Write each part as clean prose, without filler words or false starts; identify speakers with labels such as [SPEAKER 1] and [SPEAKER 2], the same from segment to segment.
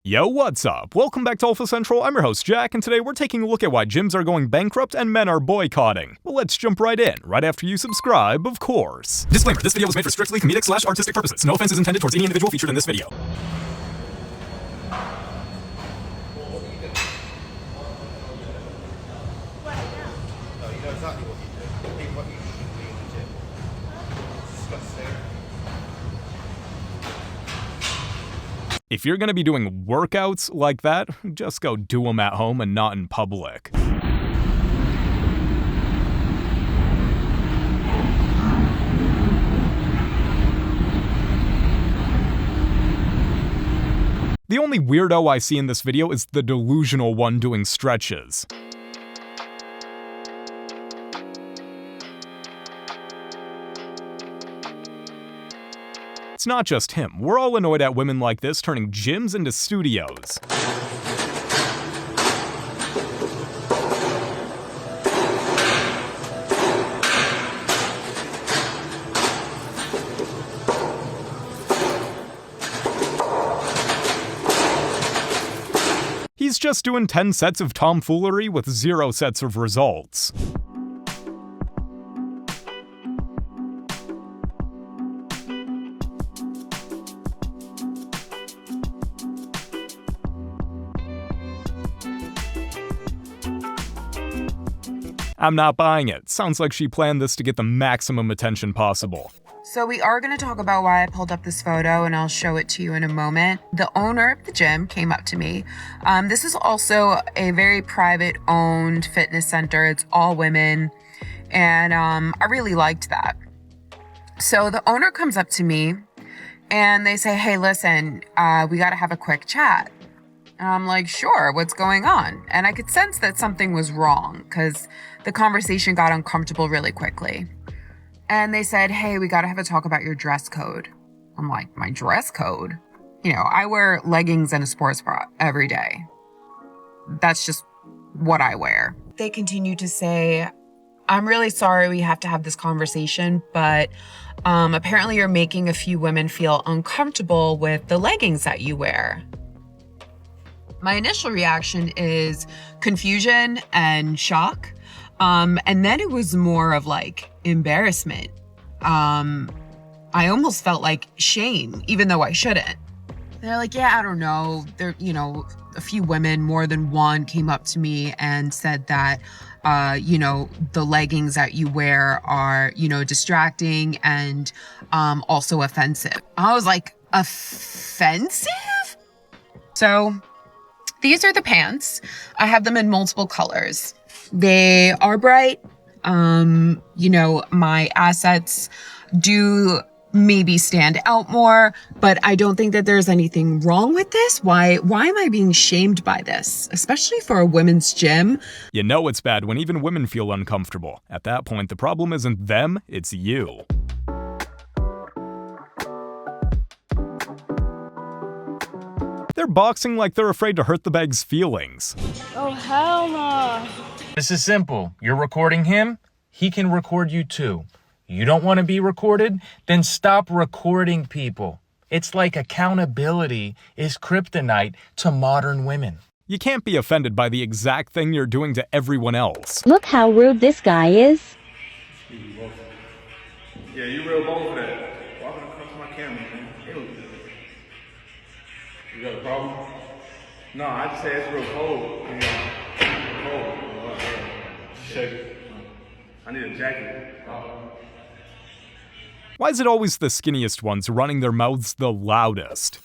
[SPEAKER 1] Yo, what's up? Welcome back to Alpha Central. I'm your host, Jack, and today we're taking a look at why gyms are going bankrupt and men are boycotting. Well, let's jump right in, right after you subscribe, of course. Disclaimer, this video was made for strictly comedic/artistic purposes. No offense is intended towards any individual featured in this video. If you're gonna be doing workouts like that, just go do them at home and not in public. The only weirdo I see in this video is the delusional one doing stretches. It's not just him. We're all annoyed at women like this turning gyms into studios. He's just doing 10 sets of tomfoolery with 0 sets of results. I'm not buying it. Sounds like she planned this to get the maximum attention possible.
[SPEAKER 2] So we are going to talk about why I pulled up this photo, and I'll show it to you in a moment. The owner of the gym came up to me. This is also a very private-owned fitness center. It's all women, and I really liked that. So the owner comes up to me, and they say, hey, listen, we got to have a quick chat. And I'm like, sure, what's going on? And I could sense that something was wrong because the conversation got uncomfortable really quickly. And they said, hey, we got to have a talk about your dress code. I'm like, my dress code? You know, I wear leggings and a sports bra every day. That's just what I wear. They continue to say, I'm really sorry we have to have this conversation, but apparently you're making a few women feel uncomfortable with the leggings that you wear. My initial reaction is confusion and shock. And then it was more of like embarrassment. I almost felt like shame, even though I shouldn't. They're like, yeah, I don't know. There, a few women, more than one, came up to me and said that, the leggings that you wear are, distracting and also offensive. I was like, offensive? So these are the pants. I have them in multiple colors. They are bright. My assets do maybe stand out more, but I don't think that there's anything wrong with this. Why am I being shamed by this, especially for a women's gym?
[SPEAKER 1] You know it's bad when even women feel uncomfortable. At that point, the problem isn't them, it's you. They're boxing like they're afraid to hurt the bag's feelings.
[SPEAKER 3] Oh, hell no.
[SPEAKER 4] This is simple. You're recording him, he can record you too. You don't want to be recorded? Then stop recording people. It's like accountability is kryptonite to modern women.
[SPEAKER 1] You can't be offended by the exact thing you're doing to everyone else.
[SPEAKER 3] Look how rude this guy is.
[SPEAKER 5] Yeah, you real bold for that. Walking across my camera, man. Ew. You got a problem? No, I just say it's real cold. Yeah. Cold. Shake it. I need a jacket.
[SPEAKER 1] Why is it always the skinniest ones running their mouths the loudest?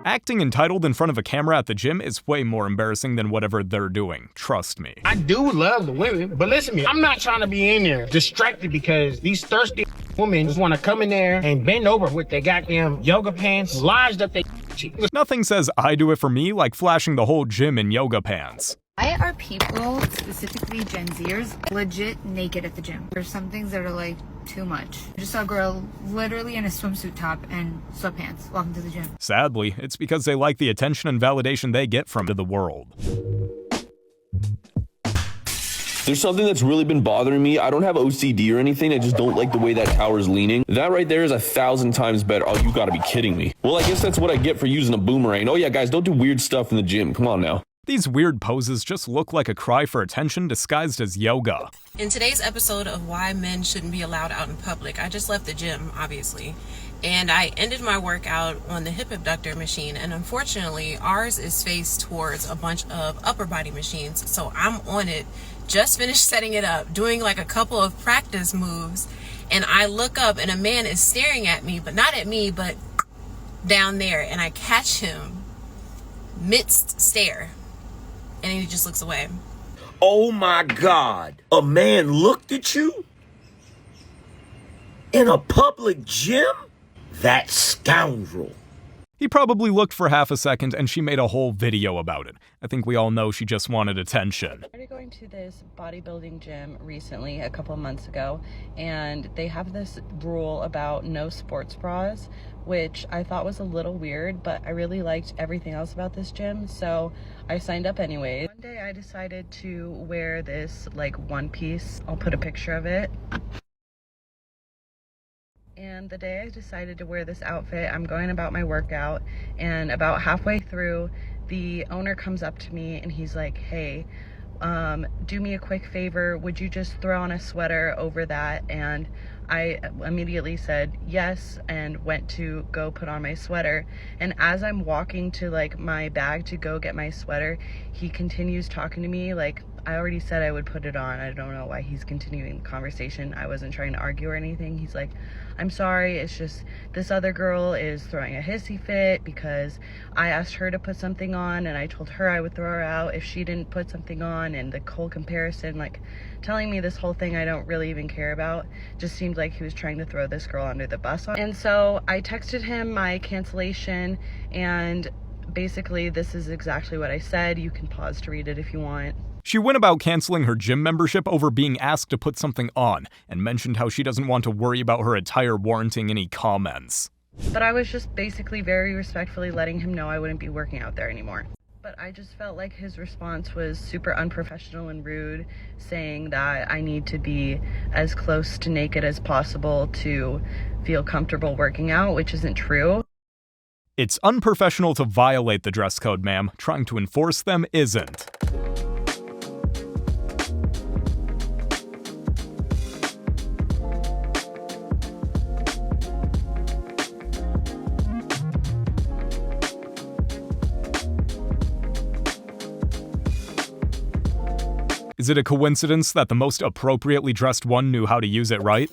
[SPEAKER 1] Acting entitled in front of a camera at the gym is way more embarrassing than whatever they're doing, trust me.
[SPEAKER 6] I do love the women, but listen to me, I'm not trying to be in there distracted because these thirsty women just want to come in there and bend over with their goddamn yoga pants lodged up their cheeks.
[SPEAKER 1] Nothing says I do it for me like flashing the whole gym in yoga pants.
[SPEAKER 7] Why are people, specifically Gen Zers, legit naked at the gym? There's some things that are like too much. I just saw a girl literally in a swimsuit top and sweatpants walking to the gym.
[SPEAKER 1] Sadly, it's because they like the attention and validation they get from the world.
[SPEAKER 8] There's something that's really been bothering me. I don't have OCD or anything. I just don't like the way that tower's leaning. That right there is 1,000 times better. Oh, you gotta be kidding me. Well, I guess that's what I get for using a boomerang. Oh yeah, guys, don't do weird stuff in the gym. Come on now.
[SPEAKER 1] These weird poses just look like a cry for attention disguised as yoga.
[SPEAKER 9] In today's episode of why men shouldn't be allowed out in public, I just left the gym, obviously, and I ended my workout on the hip abductor machine, and unfortunately ours is faced towards a bunch of upper body machines, so I'm on it, just finished setting it up, doing like a couple of practice moves, and I look up and a man is staring at me, but not at me, but down there, and I catch him midst stare. And he just looks away.
[SPEAKER 10] Oh my God. A man looked at you? In a public gym? That scoundrel.
[SPEAKER 1] He probably looked for half a second and she made a whole video about it. I think we all know she just wanted attention.
[SPEAKER 11] I started going to this bodybuilding gym recently, a couple of months ago, and they have this rule about no sports bras, which I thought was a little weird, but I really liked everything else about this gym, so I signed up anyway. One day I decided to wear this like one piece. I'll put a picture of it. And the day I decided to wear this outfit, I'm going about my workout, and about halfway through, the owner comes up to me and he's like, hey, do me a quick favor, would you just throw on a sweater over that? And I immediately said yes and went to go put on my sweater. And as I'm walking to like my bag to go get my sweater, he continues talking to me like, I already said I would put it on. I don't know why he's continuing the conversation. I wasn't trying to argue or anything. He's like, I'm sorry, it's just this other girl is throwing a hissy fit because I asked her to put something on and I told her I would throw her out if she didn't put something on, and the whole comparison, like telling me this whole thing I don't really even care about, just seemed like he was trying to throw this girl under the bus. And so I texted him my cancellation, and basically this is exactly what I said. You can pause to read it if you want.
[SPEAKER 1] She went about canceling her gym membership over being asked to put something on, and mentioned how she doesn't want to worry about her attire warranting any comments.
[SPEAKER 11] But I was just basically very respectfully letting him know I wouldn't be working out there anymore. But I just felt like his response was super unprofessional and rude, saying that I need to be as close to naked as possible to feel comfortable working out, which isn't true.
[SPEAKER 1] It's unprofessional to violate the dress code, ma'am. Trying to enforce them isn't. Is it a coincidence that the most appropriately dressed one knew how to use it right?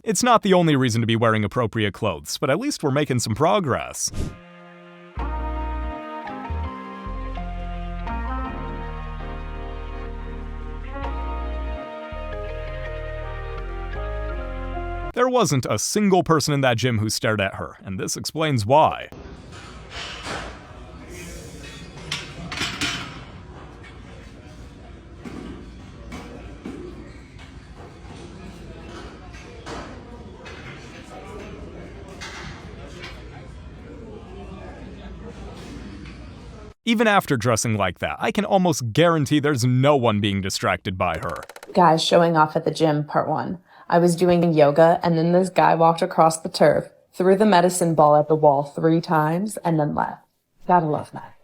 [SPEAKER 1] It's not the only reason to be wearing appropriate clothes, but at least we're making some progress. There wasn't a single person in that gym who stared at her, and this explains why. Even after dressing like that, I can almost guarantee there's no one being distracted by her.
[SPEAKER 12] Guys showing off at the gym, part 1. I was doing yoga, and then this guy walked across the turf, threw the medicine ball at the wall 3 times, and then left. Gotta love that.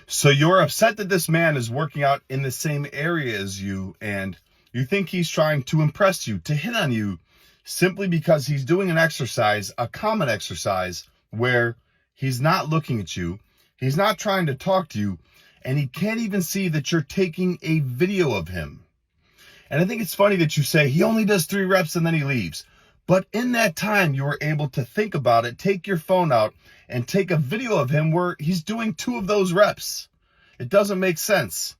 [SPEAKER 13] So you're upset that this man is working out in the same area as you, and you think he's trying to impress you, to hit on you, simply because he's doing an exercise, a common exercise, where he's not looking at you, he's not trying to talk to you, and he can't even see that you're taking a video of him. And I think it's funny that you say he only does 3 reps and then he leaves. But in that time, you were able to think about it, take your phone out, and take a video of him where he's doing 2 of those reps. It doesn't make sense.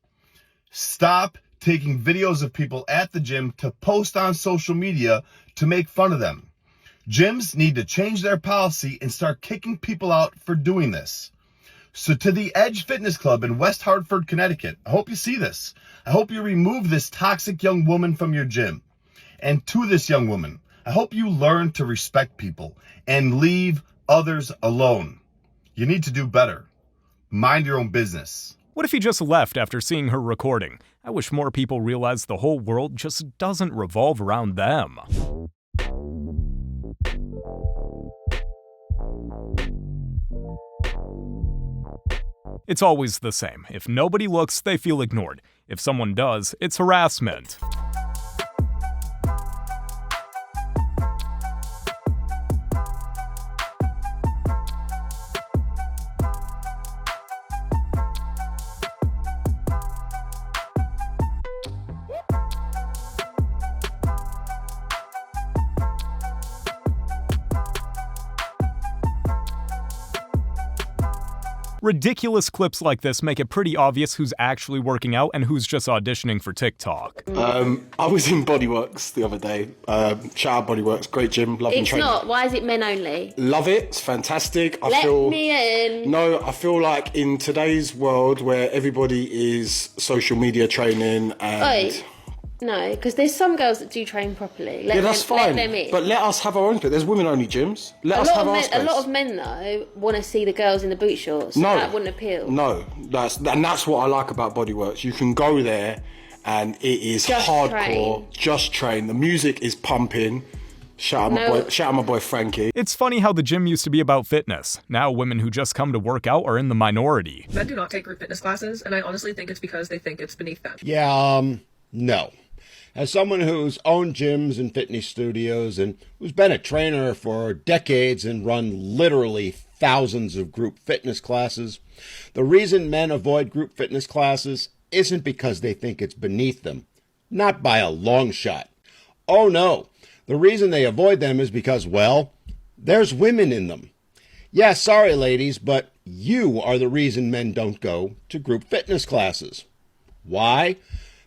[SPEAKER 13] Stop taking videos of people at the gym to post on social media to make fun of them. Gyms need to change their policy and start kicking people out for doing this. So to the Edge Fitness Club in West Hartford, Connecticut, I hope you see this. I hope you remove this toxic young woman from your gym. And to this young woman, I hope you learn to respect people and leave others alone. You need to do better. Mind your own business.
[SPEAKER 1] What if he just left after seeing her recording? I wish more people realized the whole world just doesn't revolve around them. It's always the same. If nobody looks, they feel ignored. If someone does, it's harassment. Ridiculous clips like this make it pretty obvious who's actually working out and who's just auditioning for TikTok.
[SPEAKER 14] I was in Bodyworks the other day. Shout out Bodyworks, great gym, love and training.
[SPEAKER 3] It's not. Why is it men only?
[SPEAKER 14] Love it. It's fantastic.
[SPEAKER 3] Let me in.
[SPEAKER 14] No, I feel like in today's world where everybody is social media training and...
[SPEAKER 3] Oi. No, because there's some girls that do train properly.
[SPEAKER 14] Yeah, that's fine.
[SPEAKER 3] Let them in.
[SPEAKER 14] But let us have our own space. There's women-only gyms. Let us have our space.
[SPEAKER 3] A lot of men, though, want to see the girls in the boot shorts.
[SPEAKER 14] No.
[SPEAKER 3] That wouldn't appeal.
[SPEAKER 14] No, that's what I like about Bodyworks. You can go there and it is just hardcore. Just train. The music is pumping. Shout out my boy Frankie.
[SPEAKER 1] It's funny how the gym used to be about fitness. Now women who just come to work out are in the minority.
[SPEAKER 15] Men do not take group fitness classes, and I honestly think it's because they think it's beneath them.
[SPEAKER 16] Yeah, no. As someone who's owned gyms and fitness studios and who's been a trainer for decades and run literally thousands of group fitness classes, the reason men avoid group fitness classes isn't because they think it's beneath them. Not by a long shot. Oh no, the reason they avoid them is because, well, there's women in them. Yeah, sorry ladies, but you are the reason men don't go to group fitness classes. Why?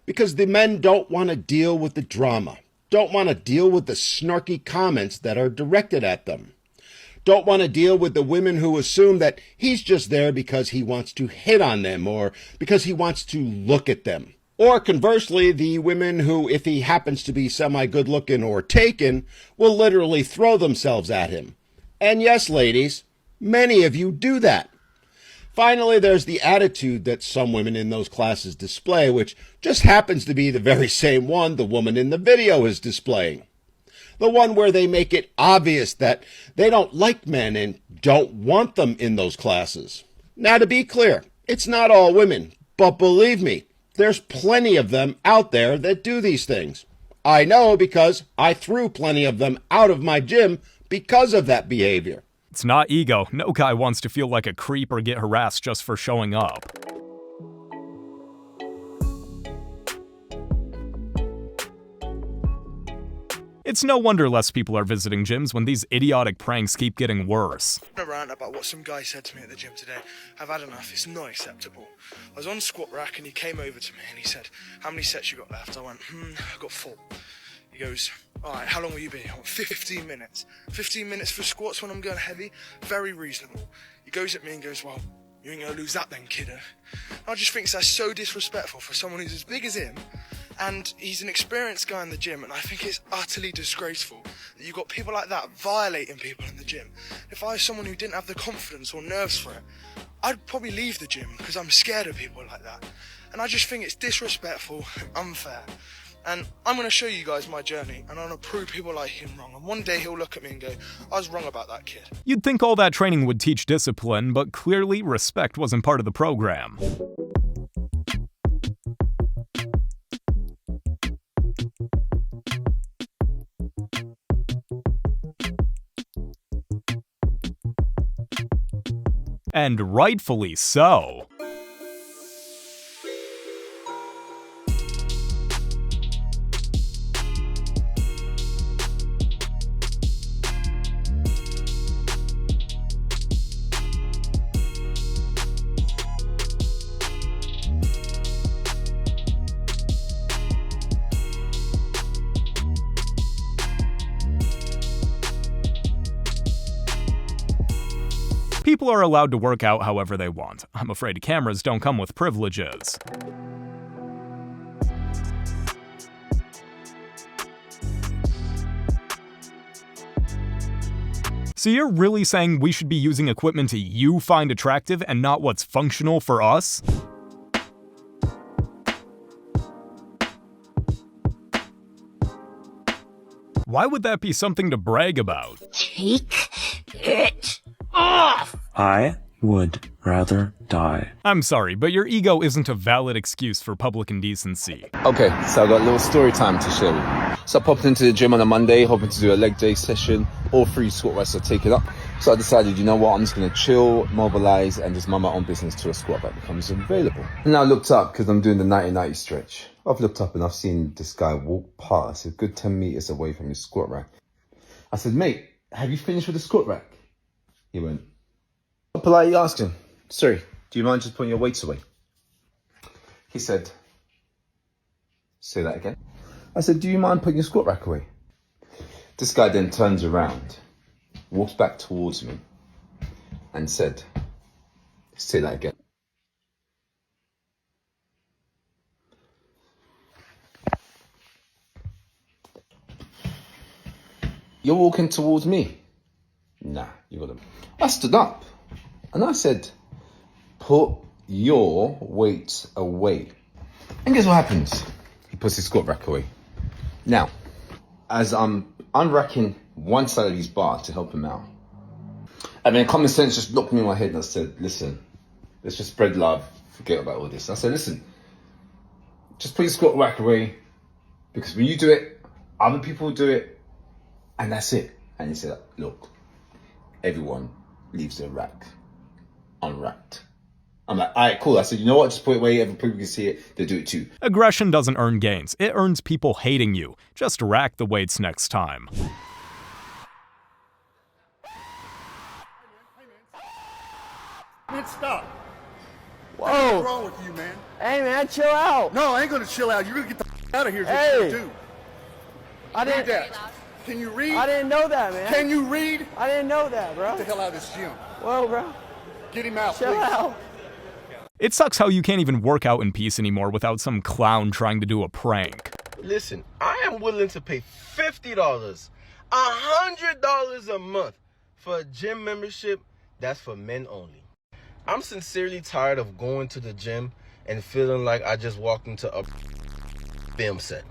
[SPEAKER 16] Because the men don't want to deal with the drama, don't want to deal with the snarky comments that are directed at them, don't want to deal with the women who assume that he's just there because he wants to hit on them or because he wants to look at them. Or conversely, the women who, if he happens to be semi-good looking or taken, will literally throw themselves at him. And yes, ladies, many of you do that. Finally, there's the attitude that some women in those classes display, which just happens to be the very same one the woman in the video is displaying. The one where they make it obvious that they don't like men and don't want them in those classes. Now, to be clear, it's not all women, but believe me, there's plenty of them out there that do these things. I know because I threw plenty of them out of my gym because of that behavior.
[SPEAKER 1] It's not ego. No guy wants to feel like a creep or get harassed just for showing up. It's no wonder less people are visiting gyms when these idiotic pranks keep getting worse.
[SPEAKER 17] A rant about what some guy said to me at the gym today. I've had enough, it's not acceptable. I was on squat rack and he came over to me and he said, how many sets you got left? I went, I got 4. He goes, alright, how long will you be? I went, 15 minutes. 15 minutes for squats when I'm going heavy? Very reasonable. He goes at me and goes, well, you ain't gonna lose that then, kiddo. I just think that's so disrespectful for someone who's as big as him, and he's an experienced guy in the gym, and I think it's utterly disgraceful that you've got people like that violating people in the gym. If I was someone who didn't have the confidence or nerves for it, I'd probably leave the gym because I'm scared of people like that. And I just think it's disrespectful and unfair. And I'm going to show you guys my journey, and I'm going to prove people like him wrong. And one day he'll look at me and go, I was wrong about that kid.
[SPEAKER 1] You'd think all that training would teach discipline, but clearly respect wasn't part of the program. And rightfully so. People are allowed to work out however they want. I'm afraid cameras don't come with privileges. So you're really saying we should be using equipment you find attractive and not what's functional for us? Why would that be something to brag about?
[SPEAKER 10] Take it off! I would rather die.
[SPEAKER 1] I'm sorry, but your ego isn't a valid excuse for public indecency.
[SPEAKER 18] Okay, so I got a little story time to share with you. So I popped into the gym on a Monday, hoping to do a leg day session. All 3 squat rests are taken up. So I decided, you know what, I'm just going to chill, mobilize, and just mind my own business till a squat rack becomes available. And I looked up, because I'm doing the 90-90 stretch. I've looked up and I've seen this guy walk past a good 10 meters away from his squat rack. I said, mate, have you finished with the squat rack? He went, I politely asked him, sorry, do you mind just putting your weights away? He said, say that again. I said, do you mind putting your squat rack away? This guy then turns around, walks back towards me, and said, say that again. You're walking towards me? Nah, you got him. I stood up, and I said, put your weight away. And guess what happens? He puts his squat rack away. Now, as I'm unracking one side of his bar to help him out, and then common sense just knocked me in my head and I said, listen, let's just spread love, forget about all this. I said, listen, just put your squat rack away, because when you do it, other people do it, and that's it. And he said, look, everyone leaves their rack unwrapped. I'm like, all right, cool. I said, you know what? Just put it away. Every people can see it. They do it too.
[SPEAKER 1] Aggression doesn't earn gains. It earns people hating you. Just rack the weights next time.
[SPEAKER 19] Man, stop.
[SPEAKER 20] Whoa.
[SPEAKER 19] What's wrong with you, man?
[SPEAKER 20] Hey, man, chill out.
[SPEAKER 19] No, I ain't gonna chill out. You're gonna get the out of here.
[SPEAKER 20] Hey.
[SPEAKER 19] Too.
[SPEAKER 20] I didn't.
[SPEAKER 19] Read that. Can you read?
[SPEAKER 20] I didn't know that, man.
[SPEAKER 19] Can you read?
[SPEAKER 20] I didn't know that, bro.
[SPEAKER 19] Get the hell out of this gym.
[SPEAKER 20] Whoa, bro.
[SPEAKER 19] Get him out,
[SPEAKER 20] Chill
[SPEAKER 19] please.
[SPEAKER 20] out.
[SPEAKER 1] It sucks how you can't even work out in peace anymore without some clown trying to do a prank.
[SPEAKER 21] Listen, I am willing to pay $50, $100 a month for a gym membership that's for men only. I'm sincerely tired of going to the gym and feeling like I just walked into a film set.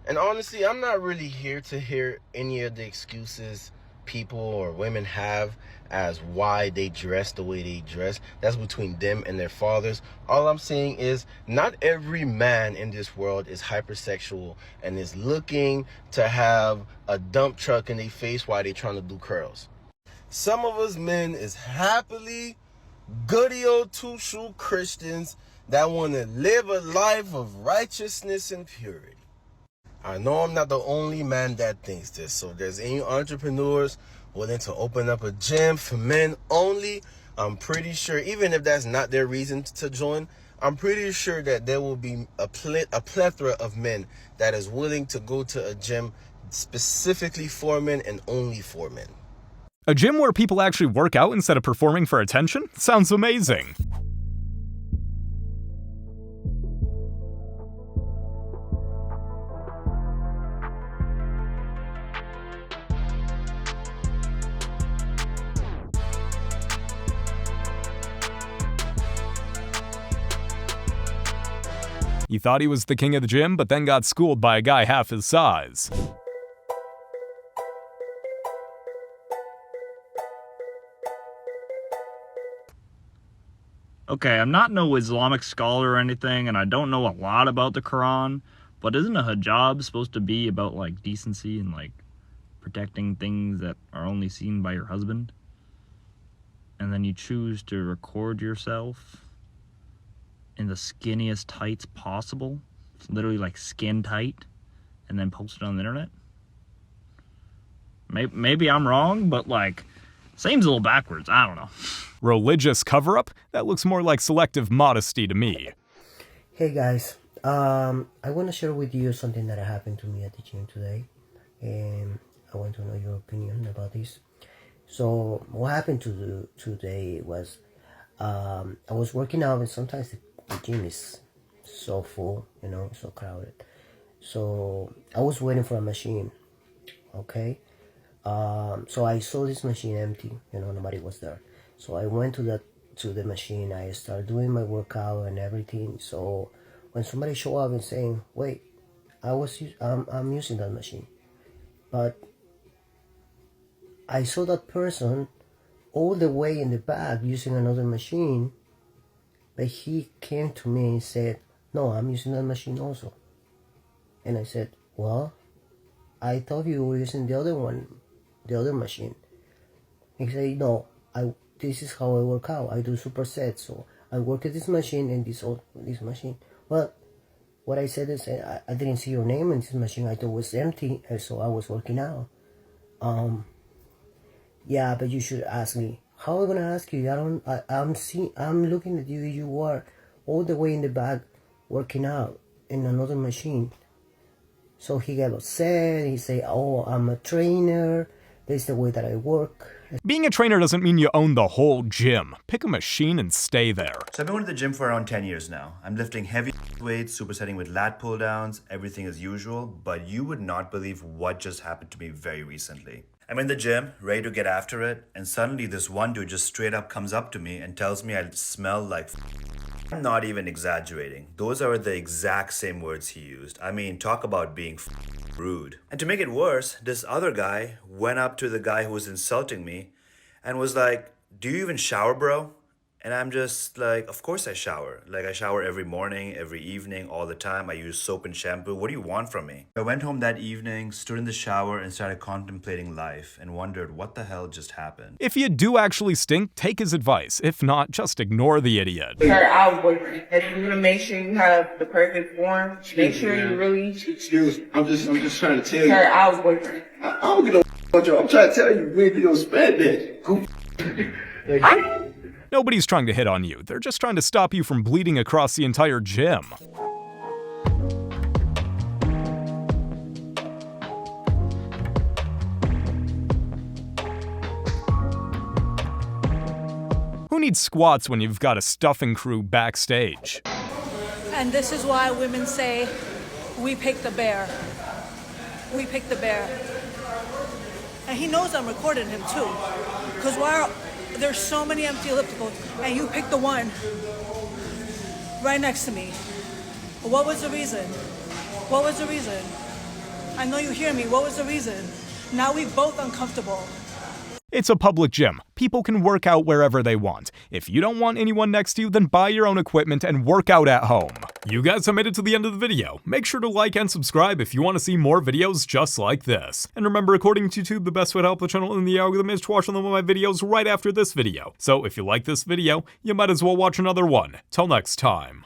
[SPEAKER 21] And honestly, I'm not really here to hear any of the excuses people or women have as why they dress the way they dress. That's between them and their fathers. All I'm saying is not every man in this world is hypersexual and is looking to have a dump truck in their face while they're trying to do curls. Some of us men is happily goody old two-shoe Christians that want to live a life of righteousness and purity. I know I'm not the only man that thinks this, so if there's any entrepreneurs willing to open up a gym for men only, I'm pretty sure, even if that's not their reason to join, I'm pretty sure that there will be a plethora of men that is willing to go to a gym specifically for men and only for men.
[SPEAKER 1] A gym where people actually work out instead of performing for attention? Sounds amazing. He thought he was the king of the gym, but then got schooled by a guy half his size.
[SPEAKER 22] Okay, I'm not no Islamic scholar or anything, and I don't know a lot about the Quran, but isn't a hijab supposed to be about, like, decency and, like, protecting things that are only seen by your husband? And then you choose to record yourself in the skinniest tights possible, literally like skin tight, and then post it on the internet? Maybe I'm wrong, but like, seems a little backwards. I don't know.
[SPEAKER 1] Religious cover-up? That looks more like selective modesty to me.
[SPEAKER 23] Hey guys, I want to share with you something that happened to me at the gym today, and I want to know your opinion about this. So what happened today was I was working out, and sometimes the gym is so full, you know, so crowded. So I was waiting for a machine, okay? So I saw this machine empty, you know, nobody was there. So I went to the machine, I started doing my workout and everything. So when somebody showed up and saying, wait, I'm using that machine, but I saw that person all the way in the back using another machine, but he came to me and said, no, I'm using that machine also. And I said, well, I thought you were using the other one, the other machine. He said, no, this is how I work out. I do supersets, so I work at this machine and this machine. Well, what I said is I didn't see your name in this machine. I thought it was empty, so I was working out. Yeah, but you should ask me. How am I gonna ask you? I'm looking at you. You are all the way in the back working out in another machine. So he got upset. He said, oh, I'm a trainer. This is the way that I work.
[SPEAKER 1] Being a trainer doesn't mean you own the whole gym. Pick a machine and stay there.
[SPEAKER 2] So I've been going to the gym for around 10 years now. I'm lifting heavy weights, supersetting with lat pull downs, everything as usual, but you would not believe what just happened to me very recently. I'm in the gym, ready to get after it, and suddenly this one dude just straight up comes up to me and tells me I smell like I'm not even exaggerating. Those are the exact same words he used. I mean, talk about being rude. And to make it worse, this other guy went up to the guy who was insulting me and was like, do you even shower, bro? And I'm just like, of course I shower. Like, I shower every morning, every evening, all the time. I use soap and shampoo. What do you want from me? I went home that evening, stood in the shower, and started contemplating life and wondered what the hell just happened.
[SPEAKER 1] If you do actually stink, take his advice. If not, just ignore the idiot.
[SPEAKER 4] Sir, I was going to make sure you have the perfect form. Make sure you really...
[SPEAKER 21] Excuse me. I'm just trying to tell you.
[SPEAKER 4] Sir, I was waiting.
[SPEAKER 21] I don't get no job. I'm trying to tell you, when you don't spend that.
[SPEAKER 1] Nobody's trying to hit on you. They're just trying to stop you from bleeding across the entire gym. Who needs squats when you've got a stuffing crew backstage?
[SPEAKER 5] And this is why women say, we pick the bear. We pick the bear. And he knows I'm recording him too. Because there's so many empty ellipticals, and you picked the one right next to me. What was the reason? What was the reason? I know you hear me. What was the reason? Now we're both uncomfortable.
[SPEAKER 1] It's a public gym. People can work out wherever they want. If you don't want anyone next to you, then buy your own equipment and work out at home. You guys have made it to the end of the video. Make sure to like and subscribe if you want to see more videos just like this. And remember, according to YouTube, the best way to help the channel in the algorithm is to watch one of my videos right after this video. So if you like this video, you might as well watch another one. Till next time.